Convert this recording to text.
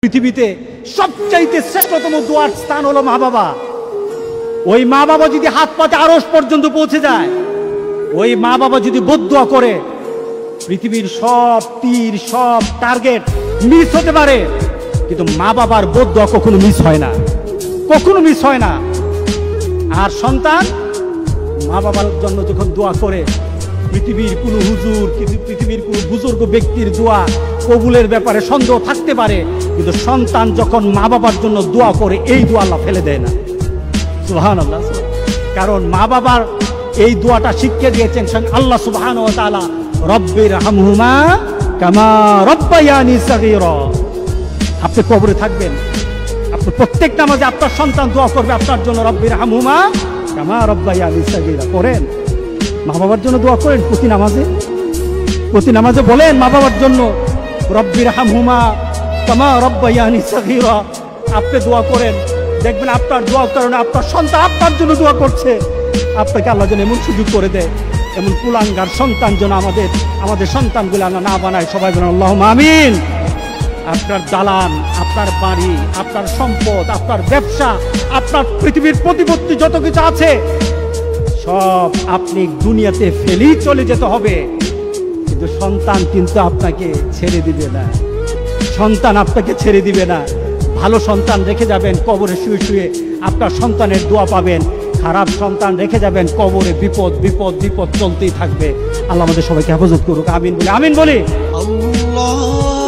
পৃথিবীতে সবচাইতে শ্রেষ্ঠতম দোয়ার স্থান হলো মা বাবা। ওই মা বাবা যদি হাত পাতে আরশ পর্যন্ত পৌঁছে যায়, ওই মা বাবা যদি বদদুয়া করে, পৃথিবীর সব তীর সব টার্গেট মিস হতে পারে, কিন্তু মা বাবার বদদুয়া কখনো মিস হয় না, কখনো মিস হয় না। আর সন্তান মা বাবার জন্য যখন দোয়া করে, পৃথিবীর কোনো হুজুর, পৃথিবীর কোনো বুজুর্গ ব্যক্তির দোয়া কবুলের ব্যাপারে সন্দেহ থাকতে পারে, কিন্তু সন্তান যখন মা বাবার জন্য দোয়া করে, এই দোয়া আল্লাহ ফেলে দেয় না। সুবহানাল্লাহ। কারণ মা বাবার এই দোয়াটা শিখিয়ে দিয়েছেন আল্লাহ সুবহানাহু ওয়া তাআলা, রব্বির হামহুমা কামা রব্বায়ানি সগীরা। আপনি কবরে থাকবেন, আপনি প্রত্যেক নামাজে আপনার সন্তান দোয়া করবে আপনার জন্য, রব্বির হামহুমা কামা রব্বায়ানি সগীরা। করেন, মা বাবার জন্য দোয়া করেন প্রতি নামাজে বলেন মা বাবার জন্য, রব্বির হামহুমা কামা রব্বায়ানি সগীরা। আপনি দোয়া করেন, দেখবেন আপনার দোয়ার কারণে আপনার সন্তান আপনার জন্য দোয়া করছে। আপনাকে আল্লাহ যেন এমন সুযোগ করে দেয়, এমন কুলাঙ্গার সন্তান যেন আমাদের সন্তানগুলো আমরা না বানায়। সবাই বলেন আল্লাহুম্মা আমিন। আপনার দালান, আপনার বাড়ি, আপনার সম্পদ, আপনার ব্যবসা, আপনার পৃথিবীর প্রতিপত্তি যত কিছু আছে, সব আপনি দুনিয়াতে ফেলেই চলে যেতে হবে, কিন্তু সন্তান কিন্তু আপনাকে ছেড়ে দিবে না। সন্তান আপনাকে ছেড়ে দিবে না। ভালো সন্তান রেখে যাবেন, কবরে শুয়ে শুয়ে আপনার সন্তানের দোয়া পাবেন। খারাপ সন্তান রেখে যাবেন, কবরে বিপদ বিপদ বিপদ চলতেই থাকবে। আল্লাহ আমাদের সবাইকে হেফাজত করুক। আমিন বলি, আমিন বলি। আল্লাহ।